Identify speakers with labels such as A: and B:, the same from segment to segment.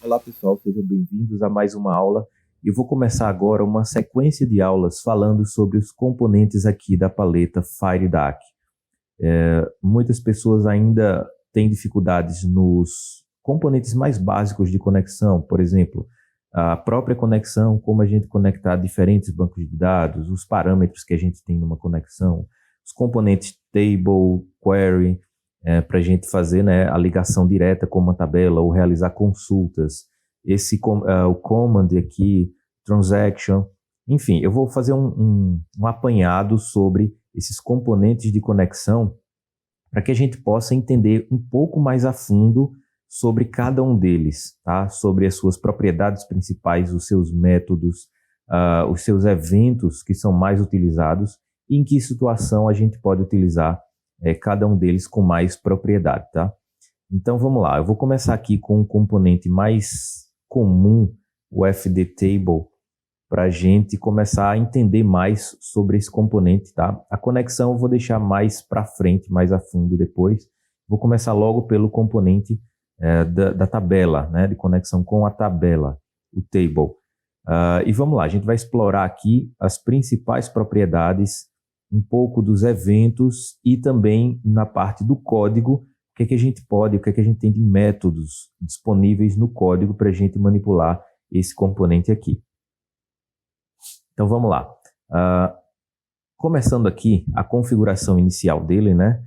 A: Olá pessoal, sejam bem-vindos a mais uma aula. Eu vou começar agora uma sequência de aulas falando sobre os componentes aqui da paleta FireDAC. Muitas pessoas ainda têm dificuldades nos componentes mais básicos de conexão, por exemplo, a própria conexão, como a gente conectar diferentes bancos de dados, os parâmetros que a gente tem numa conexão, os componentes table, query, para a gente fazer, né, a ligação direta com uma tabela ou realizar consultas, o command aqui, transaction, enfim, eu vou fazer um apanhado sobre esses componentes de conexão para que a gente possa entender um pouco mais a fundo sobre cada um deles, tá? Sobre as suas propriedades principais, os seus métodos, os seus eventos que são mais utilizados e em que situação a gente pode utilizar cada um deles com mais propriedade, tá? Então vamos lá, eu vou começar aqui com o componente mais comum, o fdtable, para a gente começar a entender mais sobre esse componente, tá? A conexão eu vou deixar mais para frente, mais a fundo depois. Vou começar logo pelo componente da tabela, né? De conexão com a tabela, o table. E vamos lá, a gente vai explorar aqui as principais propriedades, um pouco dos eventos e também na parte do código, o que a gente pode, o que a gente tem de métodos disponíveis no código para a gente manipular esse componente aqui. Então vamos lá. Começando aqui a configuração inicial dele, né?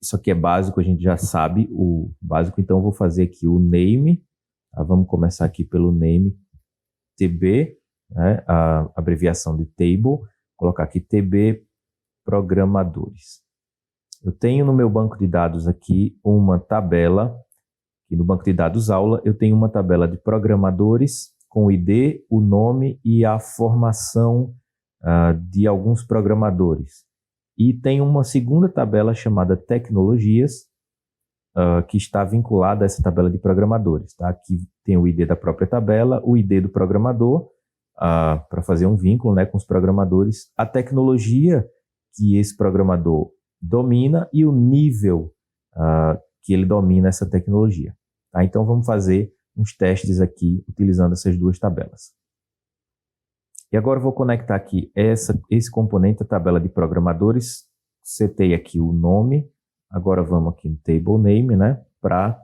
A: Isso aqui é básico, a gente já sabe o básico, então eu vou fazer aqui o name. Vamos começar aqui pelo name tb, né? A abreviação de table. Colocar aqui TB programadores. Eu tenho no meu banco de dados aqui uma tabela, e no banco de dados aula eu tenho uma tabela de programadores com o ID, o nome e a formação de alguns programadores. E tem uma segunda tabela chamada tecnologias, que está vinculada a essa tabela de programadores. Tá? Aqui tem o ID da própria tabela, o ID do programador, para fazer um vínculo, né, com os programadores, a tecnologia que esse programador domina e o nível que ele domina essa tecnologia. Tá? Então vamos fazer uns testes aqui utilizando essas duas tabelas. E agora eu vou conectar aqui esse componente, a tabela de programadores, setei aqui o nome, agora vamos aqui no table name, né, para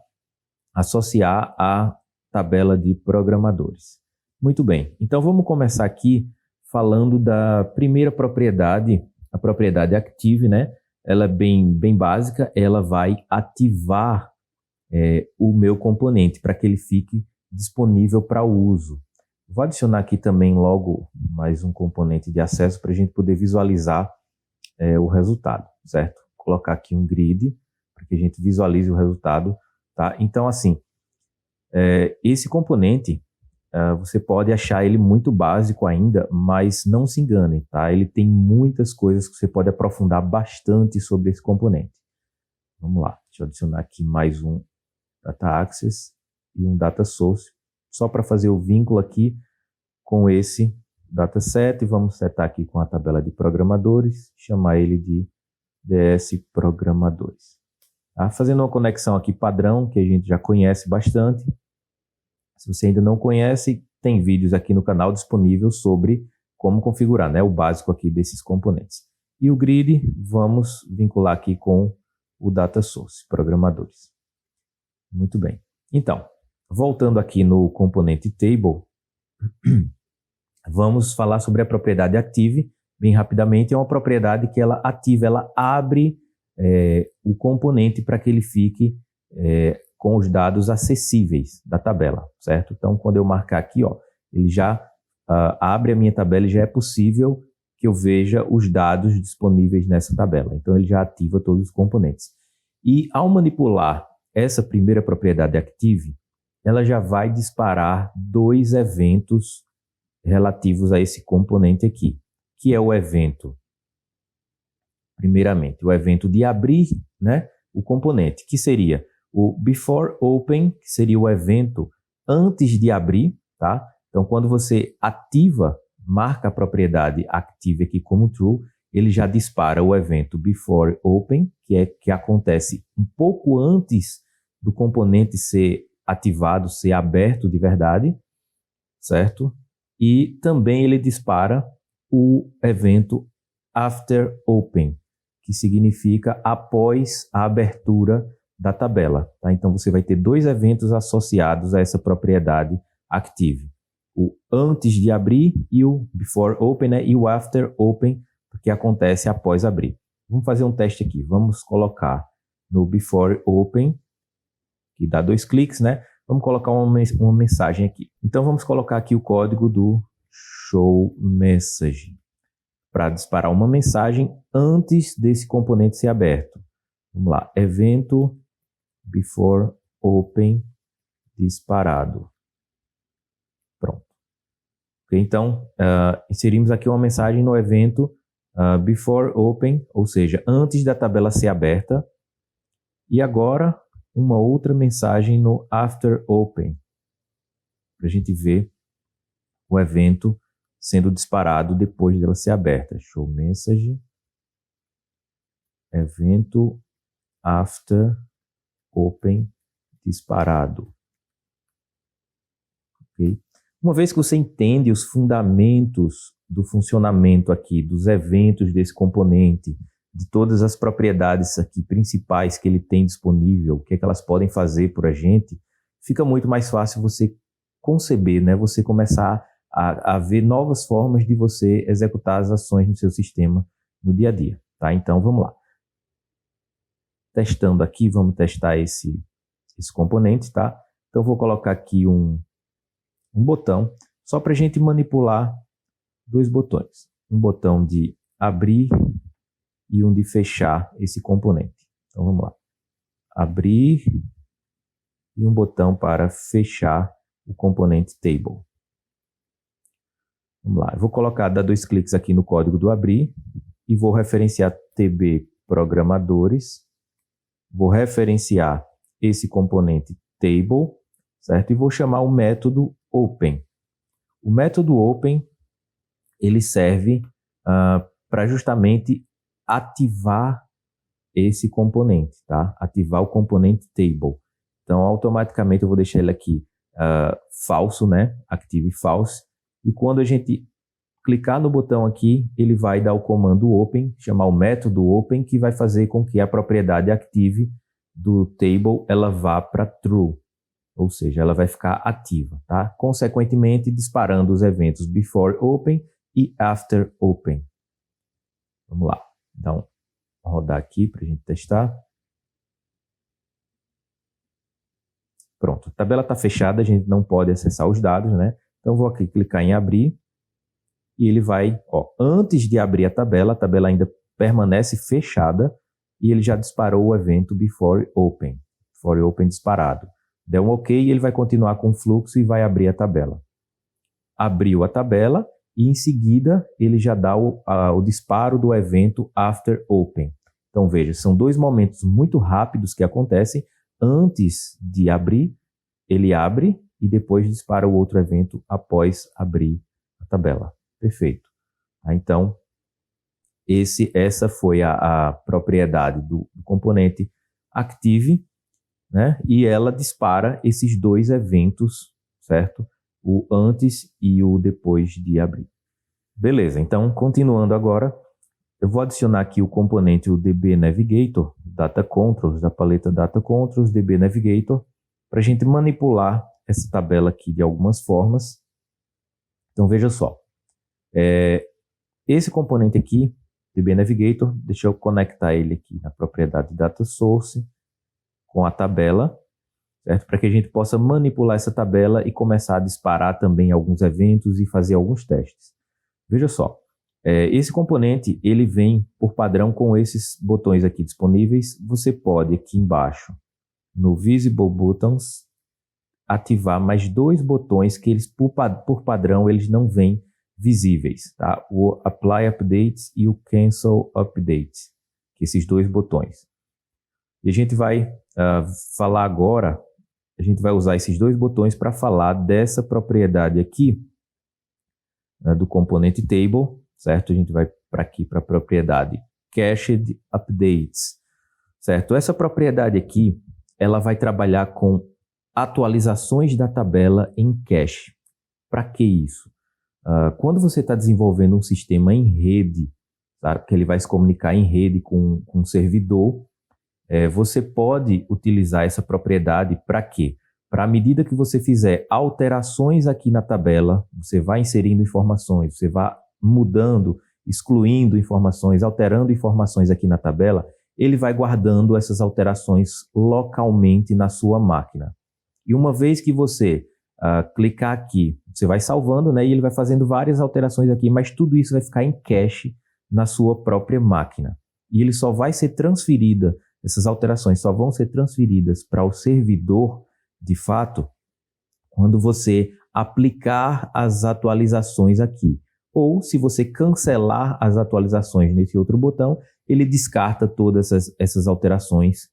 A: associar a tabela de programadores. Muito bem, então vamos começar aqui falando da primeira propriedade, a propriedade active, né? Ela é bem básica, ela vai ativar o meu componente para que ele fique disponível para uso. Vou adicionar aqui também logo mais um componente de acesso para a gente poder visualizar o resultado, certo? Vou colocar aqui um grid para que a gente visualize o resultado, tá? Então assim, esse componente você pode achar ele muito básico ainda, mas não se engane, tá? Ele tem muitas coisas que você pode aprofundar bastante sobre esse componente. Vamos lá, deixa eu adicionar aqui mais um Data Access e um Data Source, só para fazer o vínculo aqui com esse dataset. Vamos setar aqui com a tabela de programadores, chamar ele de DS Programadores. Tá? Fazendo uma conexão aqui padrão, que a gente já conhece bastante. Se você ainda não conhece, tem vídeos aqui no canal disponíveis sobre como configurar, né, o básico aqui desses componentes. E o grid, vamos vincular aqui com o Data Source, programadores. Muito bem. Então, voltando aqui no componente Table, vamos falar sobre a propriedade Active, bem rapidamente. É uma propriedade que ela ativa, ela abre o componente para que ele fique com os dados acessíveis da tabela, certo? Então, quando eu marcar aqui, ó, ele já abre a minha tabela e já é possível que eu veja os dados disponíveis nessa tabela. Então, ele já ativa todos os componentes. E ao manipular essa primeira propriedade Active, ela já vai disparar dois eventos relativos a esse componente aqui, que é o evento, primeiramente, o evento de abrir, né, o componente, que seria o before open, que seria o evento antes de abrir, tá? Então, quando você ativa, marca a propriedade active aqui como true, ele já dispara o evento before open, que acontece um pouco antes do componente ser ativado, ser aberto de verdade, certo? E também ele dispara o evento after open, que significa após a abertura da tabela. Tá? Então você vai ter dois eventos associados a essa propriedade active. O antes de abrir e o before open, né? E o after open, que acontece após abrir. Vamos fazer um teste aqui. Vamos colocar no before open, que dá 2 cliques, né? Vamos colocar uma mensagem aqui. Então vamos colocar aqui o código do show message para disparar uma mensagem antes desse componente ser aberto. Vamos lá, evento before open disparado. Pronto. Okay, então, inserimos aqui uma mensagem no evento before open, ou seja, antes da tabela ser aberta. E agora, uma outra mensagem no after open, para a gente ver o evento sendo disparado depois dela ser aberta. Show message, evento after open disparado. Okay? Uma vez que você entende os fundamentos do funcionamento aqui, dos eventos desse componente, de todas as propriedades aqui principais que ele tem disponível, o que é que elas podem fazer por a gente, fica muito mais fácil você conceber, né? Você começar a ver novas formas de você executar as ações no seu sistema no dia a dia. Tá? Então, vamos lá. Testando aqui, vamos testar esse componente. Tá? Então, eu vou colocar aqui um botão, só para a gente manipular dois botões. Um botão de abrir e um de fechar esse componente. Então, vamos lá. Abrir e um botão para fechar o componente table. Vamos lá. Eu vou dar 2 cliques aqui no código do abrir e vou referenciar TB programadores. Vou referenciar esse componente table, certo? E vou chamar o método open. O método open, ele serve para justamente ativar esse componente, tá? Ativar o componente table. Então, automaticamente eu vou deixar ele aqui falso, né? Active false. E quando a gente clicar no botão aqui, ele vai dar o comando open, chamar o método open, que vai fazer com que a propriedade active do table ela vá para true. Ou seja, ela vai ficar ativa, tá? Consequentemente, disparando os eventos before open e after open. Vamos lá. Então, vou rodar aqui para a gente testar. Pronto, a tabela está fechada, a gente não pode acessar os dados, né? Então, vou aqui clicar em abrir e ele vai, antes de abrir a tabela ainda permanece fechada e ele já disparou o evento before open disparado. Deu um OK e ele vai continuar com o fluxo e vai abrir a tabela. Abriu a tabela e em seguida ele já dá o disparo do evento after open. Então veja, são dois momentos muito rápidos que acontecem. Antes de abrir, ele abre e depois dispara o outro evento após abrir a tabela. Perfeito. Então, essa foi a propriedade do componente active, né? E ela dispara esses dois eventos, certo? O antes e o depois de abrir. Beleza, então, continuando agora, eu vou adicionar aqui o componente, o DB Navigator, Data Controls, da paleta Data Controls, DB Navigator, para a gente manipular essa tabela aqui de algumas formas. Então, veja só. Esse componente aqui, DB Navigator, deixa eu conectar ele aqui na propriedade Data Source com a tabela, certo? Para que a gente possa manipular essa tabela e começar a disparar também alguns eventos e fazer alguns testes. Veja só, esse componente ele vem por padrão com esses botões aqui disponíveis. Você pode aqui embaixo, no Visible Buttons, ativar mais dois botões que eles por padrão eles não vêm visíveis, tá? O Apply Updates e o Cancel Updates, que esses dois botões. E a gente vai falar agora, a gente vai usar esses dois botões para falar dessa propriedade aqui, do componente Table, certo? A gente vai para aqui, para a propriedade Cached Updates, certo? Essa propriedade aqui, ela vai trabalhar com atualizações da tabela em cache. Para que isso? Quando você está desenvolvendo um sistema em rede, tá? Porque ele vai se comunicar em rede com um servidor, você pode utilizar essa propriedade para quê? Para à medida que você fizer alterações aqui na tabela, você vai inserindo informações, você vai mudando, excluindo informações, alterando informações aqui na tabela, ele vai guardando essas alterações localmente na sua máquina. E uma vez que você clicar aqui, você vai salvando, né? E ele vai fazendo várias alterações aqui, mas tudo isso vai ficar em cache na sua própria máquina. E ele só vai ser transferida, essas alterações só vão ser transferidas para o servidor, de fato, quando você aplicar as atualizações aqui. Ou se você cancelar as atualizações nesse outro botão, ele descarta todas essas alterações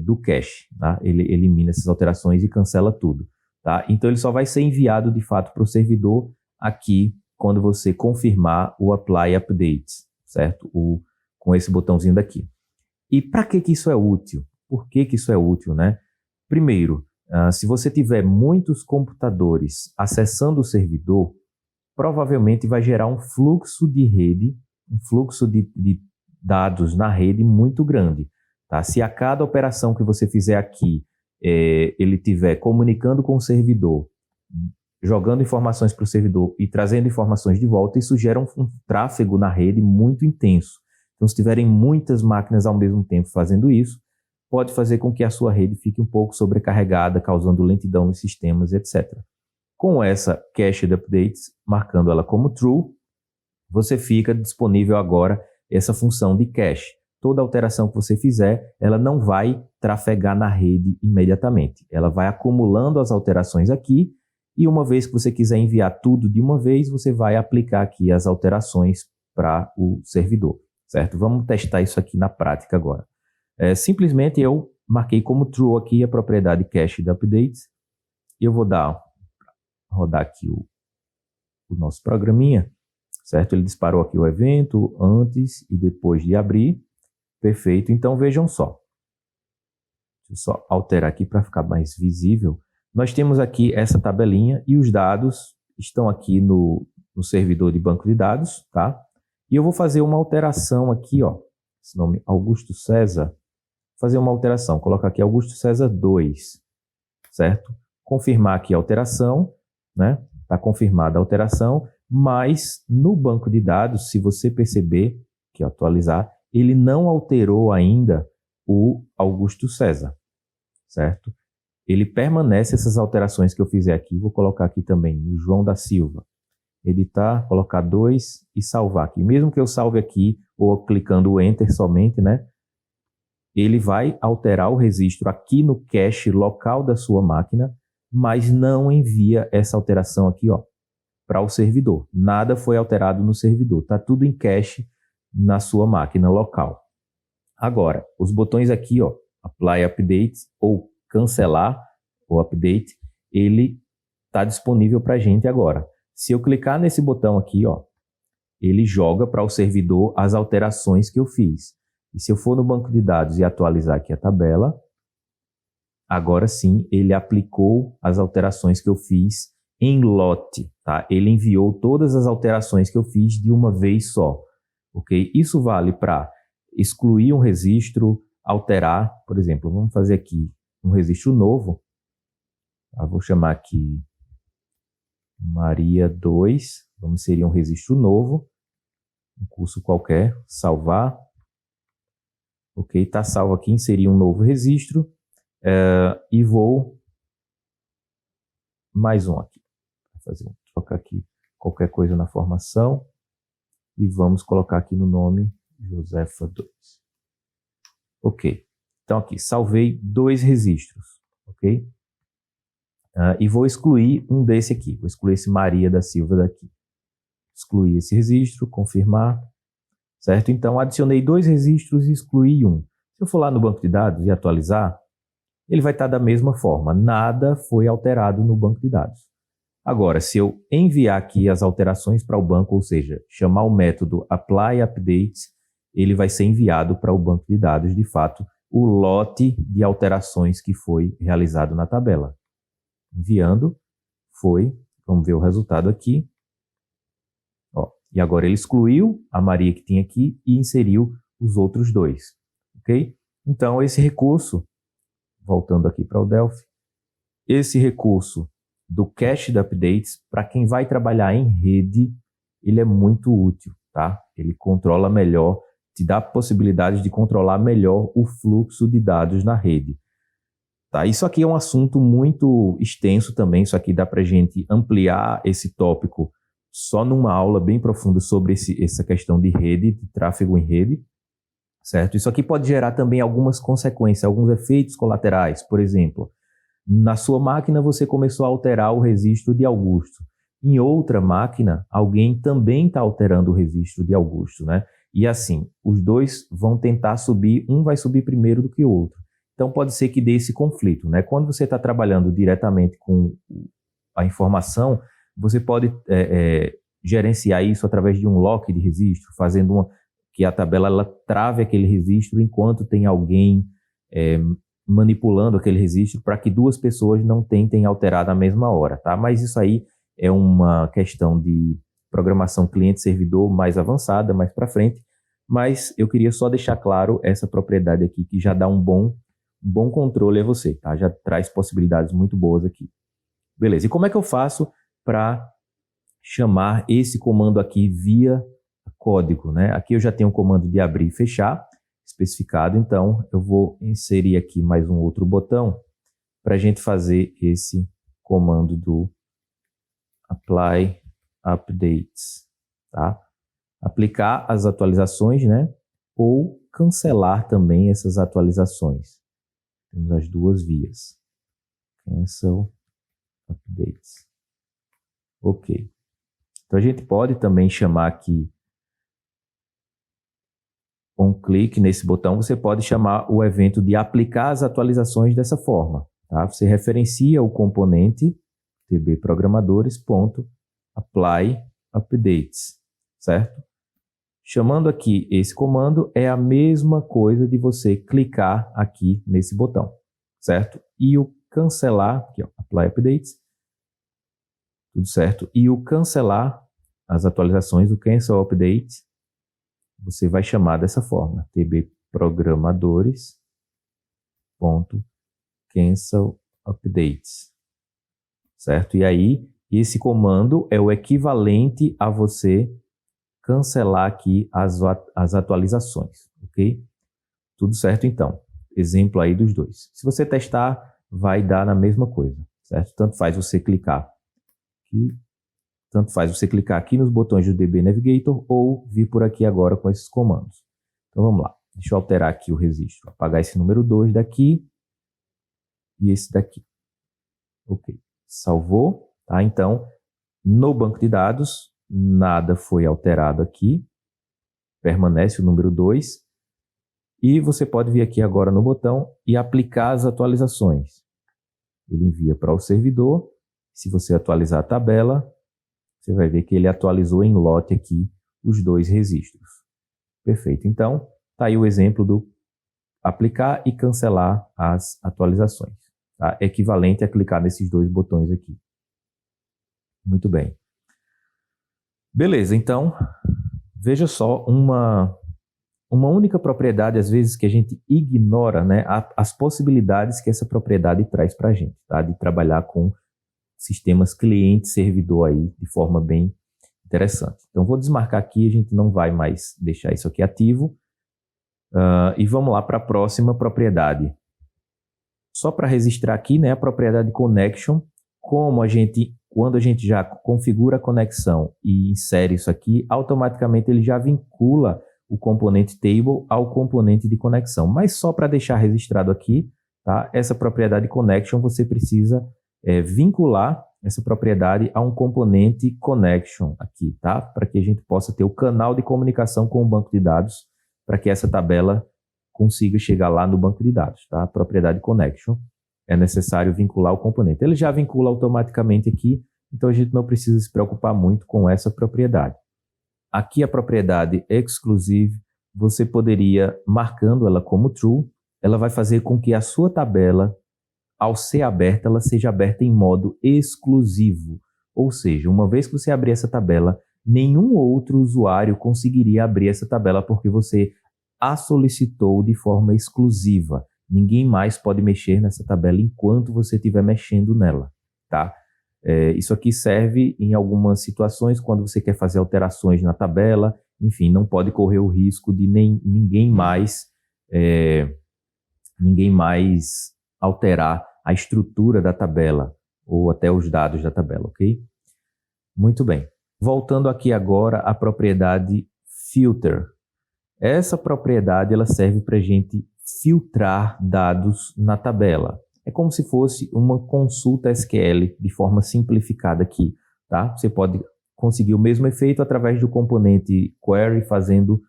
A: do cache. Tá? Ele elimina essas alterações e cancela tudo. Tá? Então ele só vai ser enviado de fato para o servidor aqui quando você confirmar o Apply Updates, certo? Com esse botãozinho daqui. E para que isso é útil? Por que isso é útil, né? Primeiro, se você tiver muitos computadores acessando o servidor, provavelmente vai gerar um fluxo de rede, um fluxo de dados na rede muito grande. Tá? Se a cada operação que você fizer aqui, ele estiver comunicando com o servidor, jogando informações para o servidor e trazendo informações de volta, isso gera um tráfego na rede muito intenso. Então, se tiverem muitas máquinas ao mesmo tempo fazendo isso, pode fazer com que a sua rede fique um pouco sobrecarregada, causando lentidão nos sistemas, etc. Com essa cache de updates, marcando ela como true, você fica disponível agora essa função de cache. Toda alteração que você fizer, ela não vai trafegar na rede imediatamente. Ela vai acumulando as alterações aqui e uma vez que você quiser enviar tudo de uma vez, você vai aplicar aqui as alterações para o servidor, certo? Vamos testar isso aqui na prática agora. Simplesmente eu marquei como true aqui a propriedade cache de updates e eu vou rodar aqui o nosso programinha, certo? Ele disparou aqui o evento antes e depois de abrir. Perfeito. Então vejam só. Deixa eu só alterar aqui para ficar mais visível. Nós temos aqui essa tabelinha e os dados estão aqui no servidor de banco de dados, tá? E eu vou fazer uma alteração aqui, ó. Esse nome Augusto César. Vou fazer uma alteração. Colocar aqui Augusto César 2, certo? Confirmar aqui a alteração, né? Está confirmada a alteração, mas no banco de dados, se você perceber que atualizar, ele não alterou ainda o Augusto César, certo? Ele permanece essas alterações que eu fizer aqui, vou colocar aqui também no João da Silva. Editar, colocar 2 e salvar aqui. Mesmo que eu salve aqui, ou clicando o Enter somente, né? Ele vai alterar o registro aqui no cache local da sua máquina, mas não envia essa alteração aqui, ó, para o servidor. Nada foi alterado no servidor, está tudo em cache na sua máquina local. Agora, os botões aqui, ó, Apply Updates ou cancelar o update, ele está disponível para a gente agora. Se eu clicar nesse botão aqui, ó, ele joga para o servidor as alterações que eu fiz. E se eu for no banco de dados e atualizar aqui a tabela, agora sim ele aplicou as alterações que eu fiz em lote, tá? Ele enviou todas as alterações que eu fiz de uma vez só. Ok? Isso vale para excluir um registro, alterar, por exemplo, vamos fazer aqui um registro novo. Vou chamar aqui Maria 2, vamos inserir um registro novo, um curso qualquer, salvar. Ok, está salvo aqui, inserir um novo registro e vou mais um aqui. Vou trocar aqui qualquer coisa na formação. E vamos colocar aqui no nome Josefa 2. Ok. Então aqui, salvei 2 registros. Ok? E vou excluir um desse aqui. Vou excluir esse Maria da Silva daqui. Excluir esse registro, confirmar. Certo? Então adicionei 2 registros e excluí um. Se eu for lá no banco de dados e atualizar, ele vai estar da mesma forma. Nada foi alterado no banco de dados. Agora, se eu enviar aqui as alterações para o banco, ou seja, chamar o método Apply Updates, ele vai ser enviado para o banco de dados, de fato, o lote de alterações que foi realizado na tabela. Enviando, vamos ver o resultado aqui. Ó, e agora ele excluiu a Maria que tinha aqui e inseriu os outros dois, ok? Então, esse recurso, voltando aqui para o Delphi, esse recurso do cache de updates, para quem vai trabalhar em rede, ele é muito útil, tá? Ele controla melhor, te dá a possibilidade de controlar melhor o fluxo de dados na rede. Tá? Isso aqui é um assunto muito extenso também, isso aqui dá para a gente ampliar esse tópico só numa aula bem profunda sobre essa questão de rede, de tráfego em rede, certo? Isso aqui pode gerar também algumas consequências, alguns efeitos colaterais. Por exemplo, na sua máquina você começou a alterar o registro de Augusto. Em outra máquina, alguém também está alterando o registro de Augusto, né? E assim, os dois vão tentar subir, um vai subir primeiro do que o outro. Então pode ser que dê esse conflito, né? Quando você está trabalhando diretamente com a informação, você pode gerenciar isso através de um lock de registro, fazendo que a tabela ela trave aquele registro enquanto tem alguém manipulando aquele registro para que duas pessoas não tentem alterar na mesma hora, tá? Mas isso aí é uma questão de programação cliente-servidor mais avançada, mais para frente, mas eu queria só deixar claro essa propriedade aqui que já dá um bom controle a você, tá? Já traz possibilidades muito boas aqui. Beleza, e como é que eu faço para chamar esse comando aqui via código, né? Aqui eu já tenho um comando de abrir e fechar especificado, então eu vou inserir aqui mais um outro botão para a gente fazer esse comando do apply updates, tá? Aplicar as atualizações, né? Ou cancelar também essas atualizações. Temos as duas vias. Cancel updates. Ok. Então a gente pode também chamar aqui com um clique nesse botão, você pode chamar o evento de aplicar as atualizações dessa forma, tá? Você referencia o componente tbprogramadores.apply updates, certo? Chamando aqui esse comando é a mesma coisa de você clicar aqui nesse botão, certo? E o cancelar, aqui ó, apply updates, tudo certo? E o cancelar as atualizações, o cancel update, você vai chamar dessa forma, tbprogramadores.cancel updates, certo? E aí, esse comando é o equivalente a você cancelar aqui as atualizações, ok? Tudo certo, então. Exemplo aí dos dois. Se você testar, vai dar na mesma coisa, certo? Tanto faz você clicar aqui nos botões do DB Navigator ou vir por aqui agora com esses comandos. Então vamos lá. Deixa eu alterar aqui o registro. Apagar esse número 2 daqui e esse daqui. Ok. Salvou. Tá? Então, no banco de dados, nada foi alterado aqui. Permanece o número 2. E você pode vir aqui agora no botão e aplicar as atualizações. Ele envia para o servidor. Se você atualizar a tabela, você vai ver que ele atualizou em lote aqui os dois registros. Perfeito. Então, está aí o exemplo do aplicar e cancelar as atualizações. Tá? É equivalente a clicar nesses dois botões aqui. Muito bem. Beleza, então, veja só uma única propriedade, às vezes, que a gente ignora, né, as possibilidades que essa propriedade traz para a gente, tá? De trabalhar com sistemas cliente-servidor aí de forma bem interessante. Então, vou desmarcar aqui, a gente não vai mais deixar isso aqui ativo. E vamos lá para a próxima propriedade. Só para registrar aqui, né, a propriedade connection, quando a gente já configura a conexão e insere isso aqui, automaticamente ele já vincula o componente table ao componente de conexão. Mas só para deixar registrado aqui, tá, essa propriedade connection você precisa vincular essa propriedade a um componente connection aqui, tá? Para que a gente possa ter o canal de comunicação com o banco de dados, para que essa tabela consiga chegar lá no banco de dados, tá? A propriedade connection é necessário vincular o componente. Ele já vincula automaticamente aqui, então a gente não precisa se preocupar muito com essa propriedade. Aqui a propriedade exclusive, você poderia, marcando ela como true, ela vai fazer com que a sua tabela, ao ser aberta, ela seja aberta em modo exclusivo. Ou seja, uma vez que você abrir essa tabela, nenhum outro usuário conseguiria abrir essa tabela porque você a solicitou de forma exclusiva. Ninguém mais pode mexer nessa tabela enquanto você estiver mexendo nela, tá? Isso aqui serve em algumas situações quando você quer fazer alterações na tabela, enfim, não pode correr o risco de ninguém mais alterar a estrutura da tabela ou até os dados da tabela, ok? Muito bem. Voltando aqui agora à propriedade filter. Essa propriedade ela serve para a gente filtrar dados na tabela. É como se fosse uma consulta SQL de forma simplificada aqui, tá? Você pode conseguir o mesmo efeito através do componente query fazendo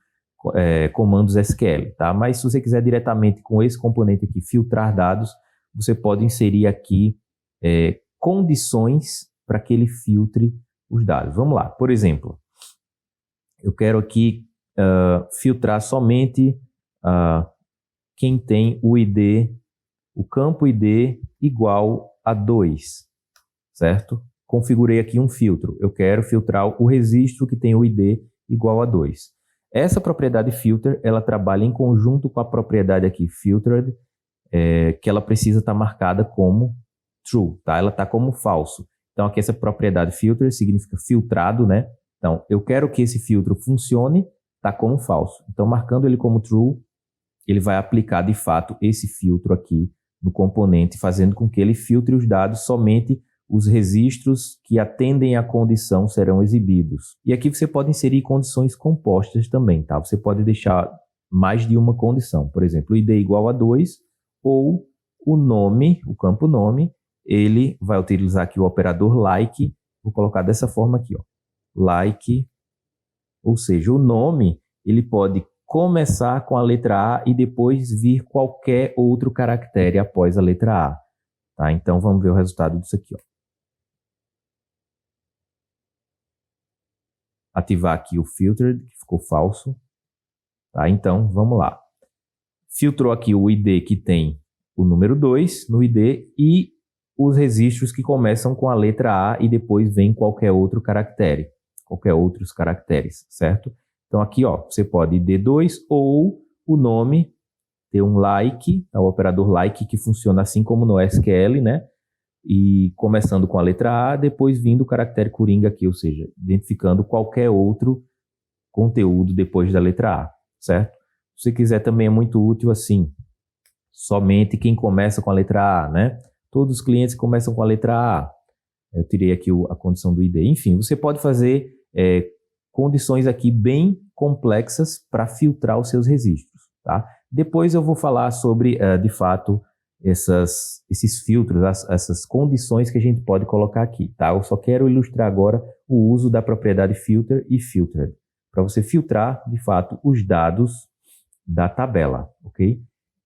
A: comandos SQL, tá? Mas se você quiser diretamente com esse componente aqui filtrar dados, você pode inserir aqui condições para que ele filtre os dados. Vamos lá, por exemplo, eu quero aqui filtrar somente quem tem o ID, o campo ID igual a 2, certo? Configurei aqui um filtro. Eu quero filtrar o registro que tem o ID igual a 2. Essa propriedade filter, ela trabalha em conjunto com a propriedade aqui filtered, que ela precisa estar marcada como true, tá? Ela está como falso. Então aqui essa propriedade filter significa filtrado, né? Então eu quero que esse filtro funcione, está como falso. Então marcando ele como true, ele vai aplicar de fato esse filtro aqui no componente, fazendo com que ele filtre os dados, somente os registros que atendem à condição serão exibidos. E aqui você pode inserir condições compostas também, tá? Você pode deixar mais de uma condição, por exemplo, o ID igual a 2 ou o nome, o campo nome, ele vai utilizar aqui o operador like, vou colocar dessa forma aqui, ó, like, ou seja, o nome ele pode começar com a letra A e depois vir qualquer outro caractere após a letra A. Tá? Então, vamos ver o resultado disso aqui. Ó. Ativar aqui o filter, que ficou falso. Tá? Então, vamos lá. Filtrou aqui o ID que tem o número 2 no ID e os registros que começam com a letra A e depois vem qualquer outro caractere, qualquer outros caracteres, certo? Então aqui, ó, você pode ID2 ou o nome, ter um like, tá? O operador like que funciona assim como no SQL, né? E começando com a letra A, depois vindo o caractere coringa aqui, ou seja, identificando qualquer outro conteúdo depois da letra A, certo? Se você quiser também é muito útil assim, somente quem começa com a letra A, né? Todos os clientes começam com a letra A. Eu tirei aqui a condição do ID. Enfim, você pode fazer condições aqui bem complexas para filtrar os seus registros, tá? Depois eu vou falar sobre, de fato, esses filtros, essas condições que a gente pode colocar aqui, tá? Eu só quero ilustrar agora o uso da propriedade filter e filtered, para você filtrar, de fato, os dados da tabela, ok?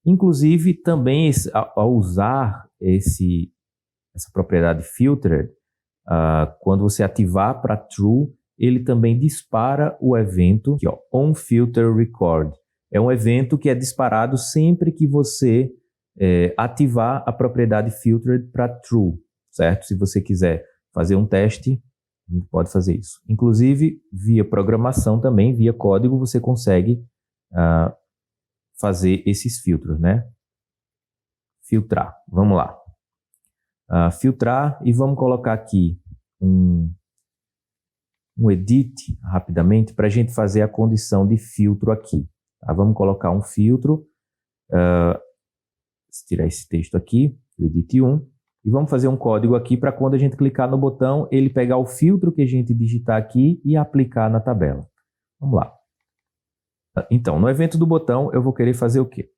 A: Inclusive, também, ao usar essa propriedade filtered, quando você ativar para true, ele também dispara o evento aqui, ó, onFilterRecord. É um evento que é disparado sempre que você ativar a propriedade filtered para true, certo? Se você quiser fazer um teste, a gente pode fazer isso. Inclusive, via programação também, via código, você consegue fazer esses filtros, né? Filtrar. Vamos lá. Filtrar e vamos colocar aqui um edit rapidamente para a gente fazer a condição de filtro aqui. Tá? Vamos colocar um filtro, tirar esse texto aqui, o edit 1, e vamos fazer um código aqui para quando a gente clicar no botão, ele pegar o filtro que a gente digitar aqui e aplicar na tabela. Vamos lá. Então, no evento do botão, eu vou querer fazer o quê?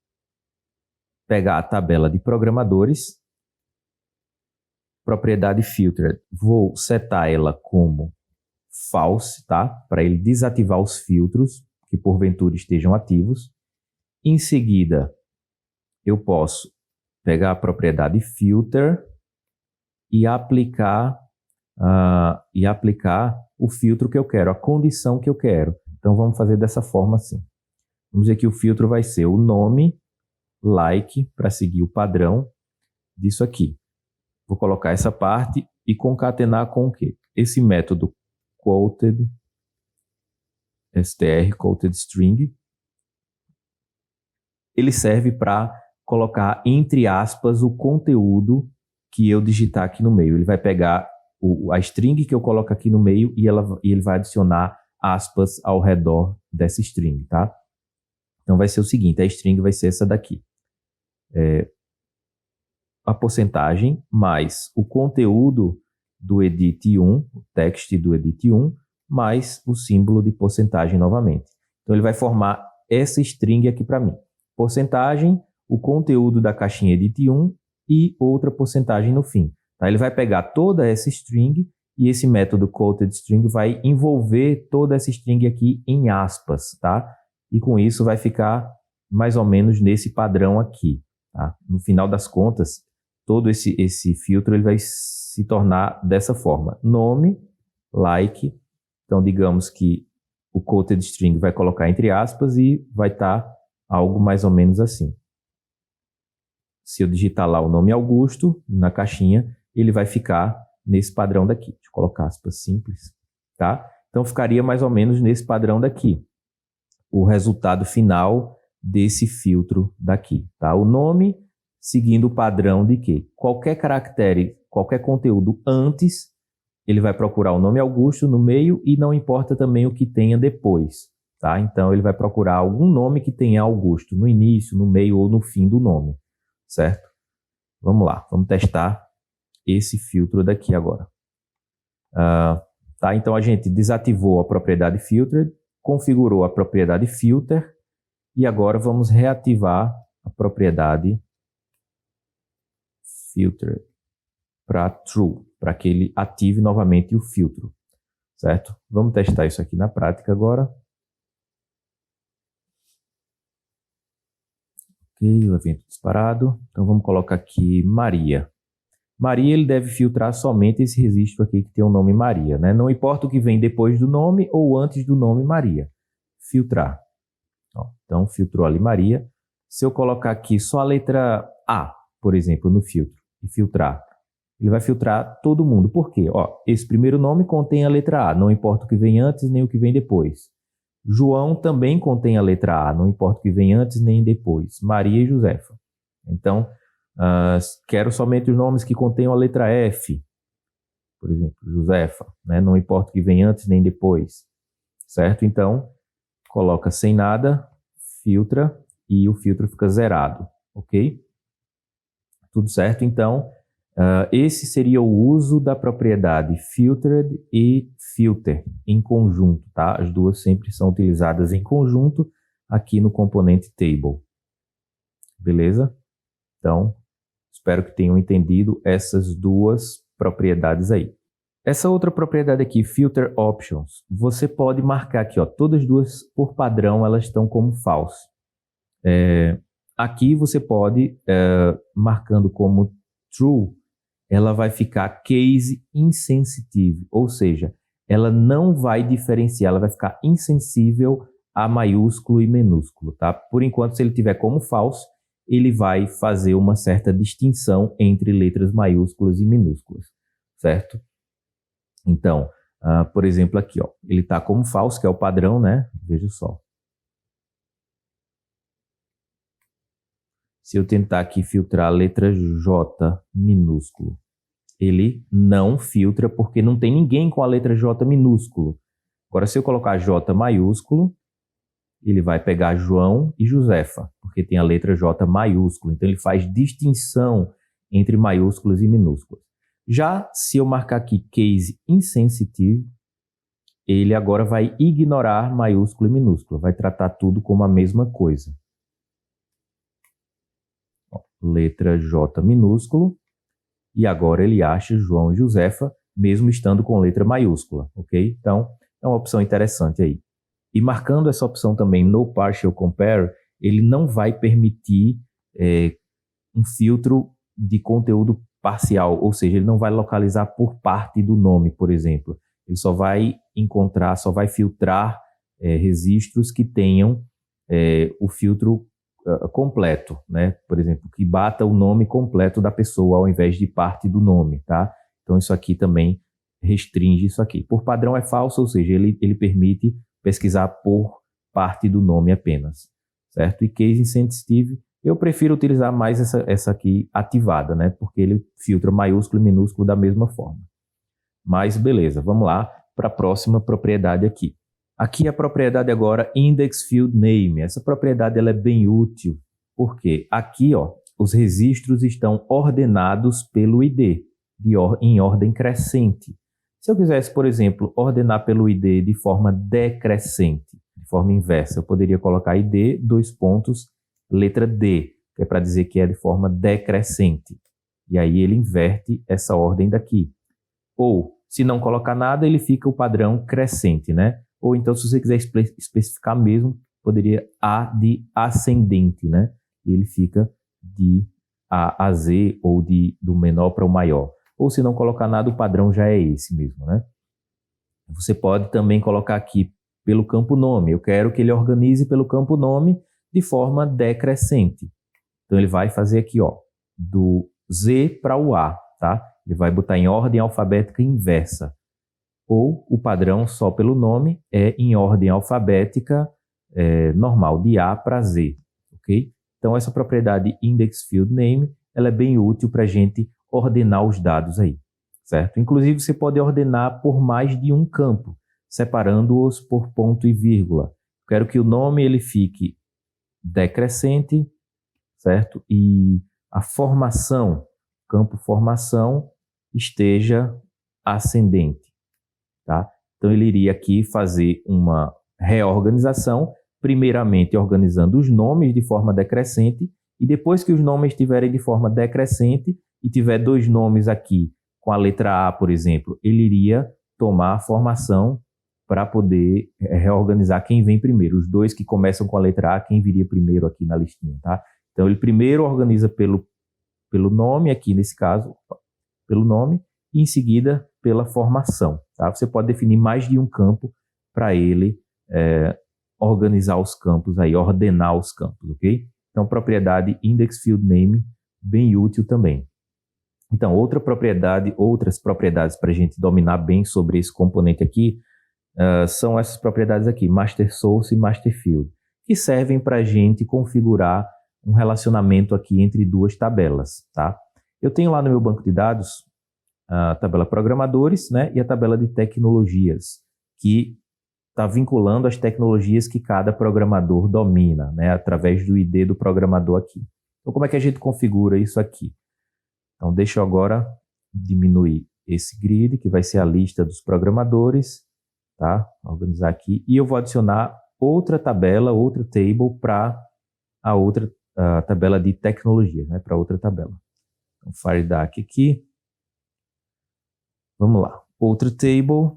A: Pegar a tabela de programadores, propriedade filter, vou setar ela como false, tá? Para ele desativar os filtros que porventura estejam ativos. Em seguida, eu posso pegar a propriedade filter e aplicar o filtro que eu quero, a condição que eu quero. Então, vamos fazer dessa forma assim. Vamos dizer que o filtro vai ser o nome like para seguir o padrão disso aqui. Vou colocar essa parte e concatenar com o quê? Esse método quoted, str, quoted string, ele serve para colocar entre aspas o conteúdo que eu digitar aqui no meio. Ele vai pegar a string que eu coloco aqui no meio e ele vai adicionar aspas ao redor dessa string, tá? Então vai ser o seguinte, a string vai ser essa daqui. A porcentagem mais o conteúdo do edit1, o text do edit1, mais o símbolo de porcentagem novamente. Então ele vai formar essa string aqui para mim. Porcentagem, o conteúdo da caixinha edit1 e outra porcentagem no fim. Tá? Ele vai pegar toda essa string e esse método quoted string vai envolver toda essa string aqui em aspas, tá? E com isso vai ficar mais ou menos nesse padrão aqui, tá? No final das contas, todo esse filtro ele vai se tornar dessa forma. Nome, like, então digamos que o quoted string vai colocar entre aspas e vai estar algo mais ou menos assim. Se eu digitar lá o nome Augusto na caixinha, ele vai ficar nesse padrão daqui. Deixa eu colocar aspas simples, tá? Então ficaria mais ou menos nesse padrão daqui. O resultado final desse filtro daqui, tá? O nome seguindo o padrão de que qualquer caractere, qualquer conteúdo antes, ele vai procurar o nome Augusto no meio e não importa também o que tenha depois, tá? Então ele vai procurar algum nome que tenha Augusto no início, no meio ou no fim do nome, certo? Vamos lá, vamos testar esse filtro daqui agora. Tá? Então a gente desativou a propriedade filtered, configurou a propriedade filter e agora vamos reativar a propriedade filter para true, para que ele ative novamente o filtro, certo? Vamos testar isso aqui na prática agora. Ok, o evento disparado. Então vamos colocar aqui Maria. Maria ele deve filtrar somente esse registro aqui que tem o nome Maria, né? Não importa o que vem depois do nome ou antes do nome Maria. Filtrar. Ó, então filtrou ali Maria. Se eu colocar aqui só a letra A, por exemplo, no filtro, e filtrar, ele vai filtrar todo mundo. Por quê? Ó, esse primeiro nome contém a letra A, não importa o que vem antes nem o que vem depois. João também contém a letra A, não importa o que vem antes nem depois. Maria e Josefa. Então, quero somente os nomes que contenham a letra F. Por exemplo, Josefa, né? Não importa o que vem antes nem depois. Certo? Então, coloca sem nada, filtra e o filtro fica zerado. Ok? Tudo certo? Então, esse seria o uso da propriedade filtered e filter em conjunto, tá? As duas sempre são utilizadas em conjunto aqui no componente table. Beleza? Então, espero que tenham entendido essas duas propriedades aí. Essa outra propriedade aqui, filter options, você pode marcar aqui, ó, todas as duas por padrão elas estão como false. Aqui você pode, marcando como true, ela vai ficar case insensitive, ou seja, ela não vai diferenciar, ela vai ficar insensível a maiúsculo e minúsculo, tá? Por enquanto, se ele tiver como false, ele vai fazer uma certa distinção entre letras maiúsculas e minúsculas, certo? Então, por exemplo, aqui, ó, ele está como false, que é o padrão, né? Veja só. Se eu tentar aqui filtrar a letra J minúsculo, ele não filtra porque não tem ninguém com a letra J minúsculo. Agora, se eu colocar J maiúsculo, ele vai pegar João e Josefa, porque tem a letra J maiúsculo. Então, ele faz distinção entre maiúsculas e minúsculas. Já se eu marcar aqui case insensitive, ele agora vai ignorar maiúsculo e minúsculo, vai tratar tudo como a mesma coisa. Letra J minúsculo, e agora ele acha João e Josefa, mesmo estando com letra maiúscula, ok? Então, é uma opção interessante aí. E marcando essa opção também no Partial Compare, ele não vai permitir um filtro de conteúdo parcial, ou seja, ele não vai localizar por parte do nome, por exemplo. Ele só vai encontrar, só vai filtrar registros que tenham o filtro completo, né? Por exemplo, que bata o nome completo da pessoa ao invés de parte do nome, tá? Então isso aqui também restringe isso aqui. Por padrão é falso, ou seja, ele permite pesquisar por parte do nome apenas, certo? E case insensitive, eu prefiro utilizar mais essa aqui ativada, né? Porque ele filtra maiúsculo e minúsculo da mesma forma. Mas beleza, vamos lá para a próxima propriedade aqui. Aqui a propriedade agora Index Field Name. Essa propriedade ela é bem útil, porque aqui ó, os registros estão ordenados pelo ID, em ordem crescente. Se eu quisesse, por exemplo, ordenar pelo ID de forma decrescente, de forma inversa, eu poderia colocar ID, letra D, que é para dizer que é de forma decrescente. E aí ele inverte essa ordem daqui. Ou, se não colocar nada, ele fica o padrão crescente, né? Ou então, se você quiser especificar mesmo, poderia A de ascendente, né? E ele fica de A a Z ou do menor para o maior. Ou se não colocar nada, o padrão já é esse mesmo, né? Você pode também colocar aqui pelo campo nome. Eu quero que ele organize pelo campo nome de forma decrescente. Então, ele vai fazer aqui, ó, do Z para o A, tá? Ele vai botar em ordem alfabética inversa. Ou o padrão só pelo nome é em ordem alfabética normal, de A para Z, ok? Então, essa propriedade Index Field Name, ela é bem útil para a gente ordenar os dados aí, certo? Inclusive, você pode ordenar por mais de um campo, separando-os por ponto e vírgula. Quero que o nome ele fique decrescente, certo? E a formação, campo formação, esteja ascendente, tá? Então ele iria aqui fazer uma reorganização, primeiramente organizando os nomes de forma decrescente, e depois que os nomes estiverem de forma decrescente e tiver dois nomes aqui com a letra A, por exemplo, ele iria tomar a formação para poder reorganizar quem vem primeiro. Os dois que começam com a letra A, quem viria primeiro aqui na listinha, tá? Então ele primeiro organiza pelo nome, aqui nesse caso, pelo nome, e em seguida pela formação, tá? Você pode definir mais de um campo para ele organizar os campos aí, ordenar os campos, ok? Então, propriedade Index Field Name, bem útil também. Então, outras propriedades para a gente dominar bem sobre esse componente aqui, são essas propriedades aqui, Master Source e Master Field, que servem para a gente configurar um relacionamento aqui entre duas tabelas, tá? Eu tenho lá no meu banco de dados a tabela programadores, né, e a tabela de tecnologias, que está vinculando as tecnologias que cada programador domina, né, através do ID do programador aqui. Então, como é que a gente configura isso aqui? Então, deixa eu agora diminuir esse grid, que vai ser a lista dos programadores, tá? Vou organizar aqui, e eu vou adicionar outra tabela, outra table para a outra tabela de tecnologia, né, para outra tabela. Então, FireDAC aqui. Vamos lá. Outra table,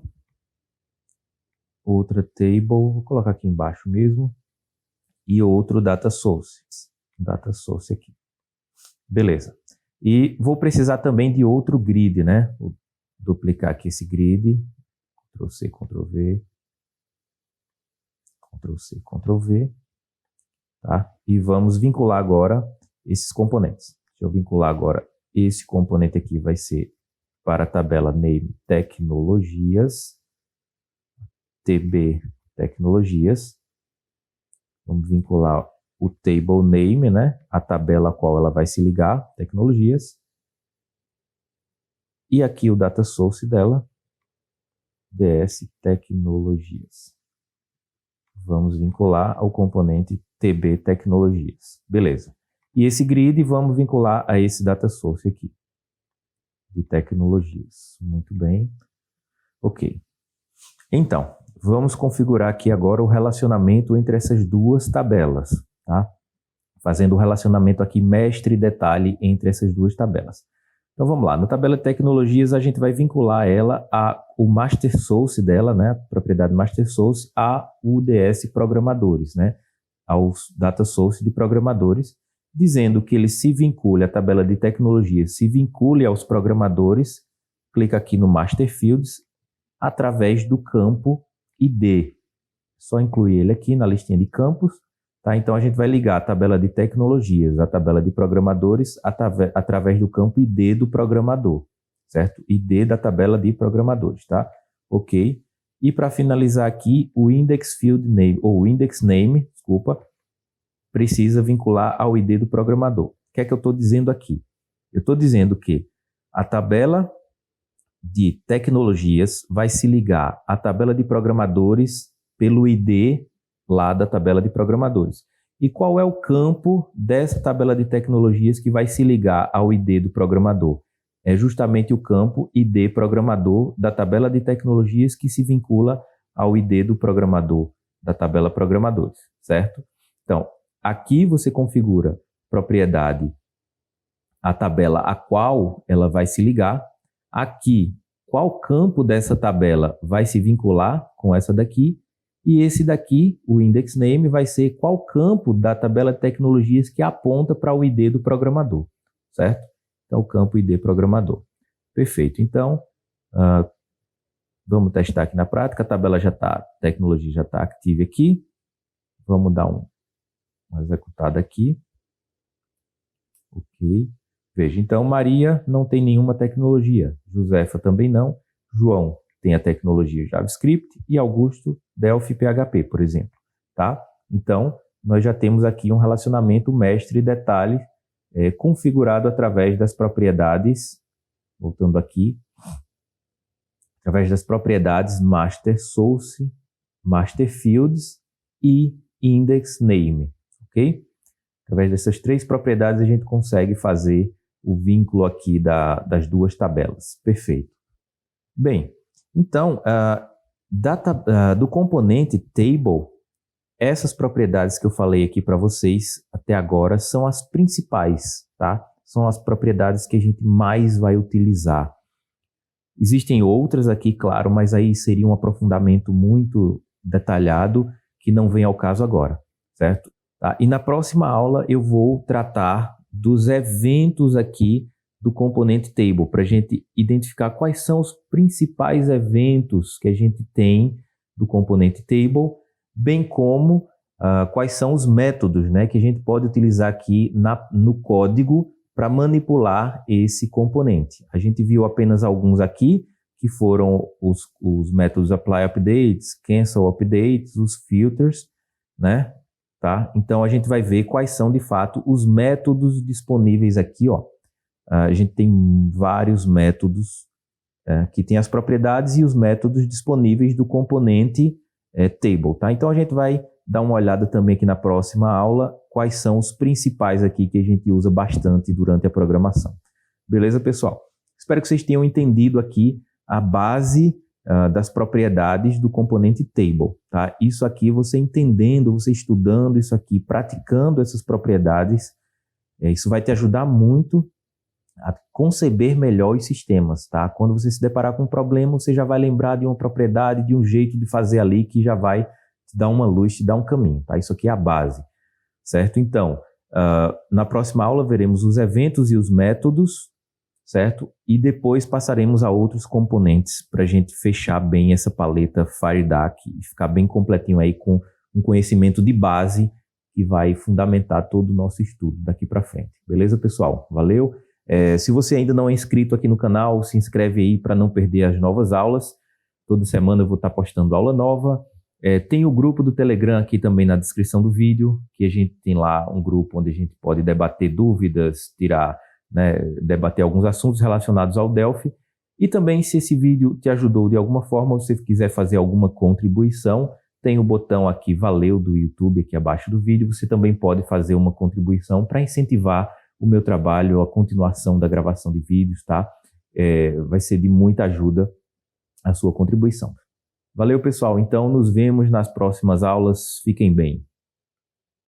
A: vou colocar aqui embaixo mesmo, e outro data source aqui. Beleza. E vou precisar também de outro grid, né? Vou duplicar aqui esse grid, Ctrl+C, Ctrl+V, Ctrl+C, Ctrl+V, tá? E vamos vincular agora esses componentes. Deixa eu vincular agora esse componente aqui, vai ser para a tabela Name Tecnologias, TB Tecnologias. Vamos vincular o table name, né? A tabela a qual ela vai se ligar, Tecnologias. E aqui o data source dela, DS Tecnologias. Vamos vincular ao componente TB Tecnologias. Beleza. E esse grid vamos vincular a esse data source aqui, de tecnologias. Muito bem. Ok. Então, vamos configurar aqui agora o relacionamento entre essas duas tabelas, tá? Fazendo o relacionamento aqui mestre e detalhe entre essas duas tabelas. Então vamos lá, na tabela de tecnologias a gente vai vincular ela o master source dela, né, a propriedade master source, a UDS programadores, né, aos data source de programadores, dizendo que ele se vincule, a tabela de tecnologias se vincule aos programadores, clica aqui no Master Fields, através do campo ID. Só incluir ele aqui na listinha de campos, Tá? Então, a gente vai ligar a tabela de tecnologias, a tabela de programadores, através do campo ID do programador, certo? ID da tabela de programadores, tá? Ok. E para finalizar aqui, o index field name, ou index name, desculpa, precisa vincular ao ID do programador. O que é que eu estou dizendo aqui? Eu estou dizendo que a tabela de tecnologias vai se ligar à tabela de programadores pelo ID lá da tabela de programadores. E qual é o campo dessa tabela de tecnologias que vai se ligar ao ID do programador? É justamente o campo ID programador da tabela de tecnologias que se vincula ao ID do programador da tabela programadores, certo? Então, aqui você configura propriedade, a tabela a qual ela vai se ligar. Aqui, qual campo dessa tabela vai se vincular com essa daqui. E esse daqui, o index name, vai ser qual campo da tabela de tecnologias que aponta para o ID do programador, certo? Então, o campo ID programador. Perfeito. Então, vamos testar aqui na prática. A tabela já está, tecnologia já está ativa aqui. Vamos dar uma executada aqui. Ok. Veja, então, Maria não tem nenhuma tecnologia. Josefa também não. João tem a tecnologia JavaScript e Augusto, Delphi PHP, por exemplo. Tá? Então, nós já temos aqui um relacionamento mestre e detalhe configurado através das propriedades, voltando aqui, através das propriedades master source, master fields e index name, ok? Através dessas três propriedades a gente consegue fazer o vínculo aqui das duas tabelas. Perfeito. Bem, então, do componente table, essas propriedades que eu falei aqui para vocês até agora são as principais, tá? São as propriedades que a gente mais vai utilizar. Existem outras aqui, claro, mas aí seria um aprofundamento muito detalhado que não vem ao caso agora, certo? Tá? E na próxima aula eu vou tratar dos eventos aqui do componente table, para a gente identificar quais são os principais eventos que a gente tem do componente table, bem como quais são os métodos, né, que a gente pode utilizar aqui no código para manipular esse componente. A gente viu apenas alguns aqui, que foram os métodos apply updates, cancel updates, os filters, né? Tá? Então a gente vai ver quais são de fato os métodos disponíveis aqui, ó. A gente tem vários métodos que tem as propriedades e os métodos disponíveis do componente table, tá? Então a gente vai dar uma olhada também aqui na próxima aula quais são os principais aqui que a gente usa bastante durante a programação. Beleza, pessoal? Espero que vocês tenham entendido aqui a base das propriedades do componente table, tá? Isso aqui você entendendo, você estudando isso aqui, praticando essas propriedades, isso vai te ajudar muito a conceber melhor os sistemas, tá? Quando você se deparar com um problema, você já vai lembrar de uma propriedade, de um jeito de fazer ali que já vai te dar uma luz, te dar um caminho, tá? Isso aqui é a base, certo? Então, na próxima aula veremos os eventos e os métodos, certo? E depois passaremos a outros componentes para a gente fechar bem essa paleta FireDAC e ficar bem completinho aí com um conhecimento de base que vai fundamentar todo o nosso estudo daqui para frente. Beleza, pessoal? Valeu! Se você ainda não é inscrito aqui no canal, se inscreve aí para não perder as novas aulas. Toda semana eu vou estar postando aula nova. Tem o grupo do Telegram aqui também na descrição do vídeo, que a gente tem lá um grupo onde a gente pode debater dúvidas, debater alguns assuntos relacionados ao Delphi. E também, se esse vídeo te ajudou de alguma forma, ou se você quiser fazer alguma contribuição, tem o botão aqui Valeu do YouTube aqui abaixo do vídeo. Você também pode fazer uma contribuição para incentivar o meu trabalho, a continuação da gravação de vídeos, tá? Vai ser de muita ajuda a sua contribuição. Valeu, pessoal. Então, nos vemos nas próximas aulas. Fiquem bem.